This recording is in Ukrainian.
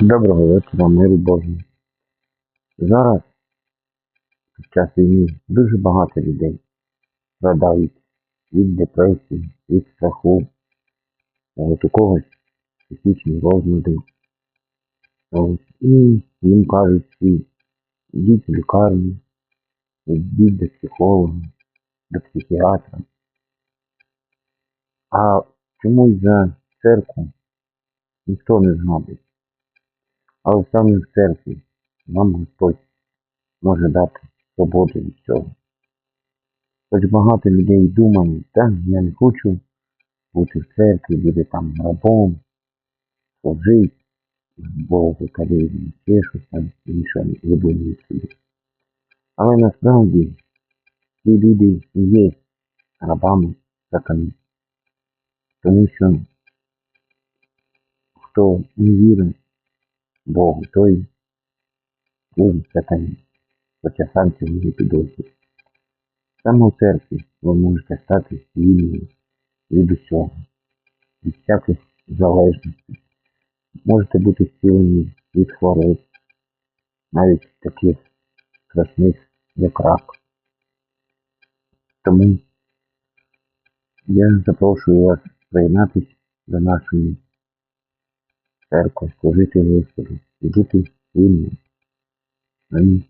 Доброго вечора, миру Божого. Зараз, під час війни, дуже багато людей страдають від депресії, від страху, у когось психічні розлади. І їм кажуть всі, йдіть в лікарню, йдіть до психолога, до психіатра. А чомусь за церкву ніхто не згадує. Але саме в церкві нам Господь може дати свободу від цього. Хоч багато людей думають, я не хочу бути в церкві, бути там рабом, служити, Богу, колезі, ще щось там інше видумують собі. Але насправді ці люди і є рабами сатани. Тому що хто не вірить Богу, той служить сатані, хоча сам цього не підозрює. Саме в церкві ви можете стати вільними від усього, від всяких залежностей. Можете бути зцілені від хвороб, навіть таких страшних, як рак. Тому я запрошую вас приєднатися до нашої церкви, служити Господу і бути вільним. Амінь.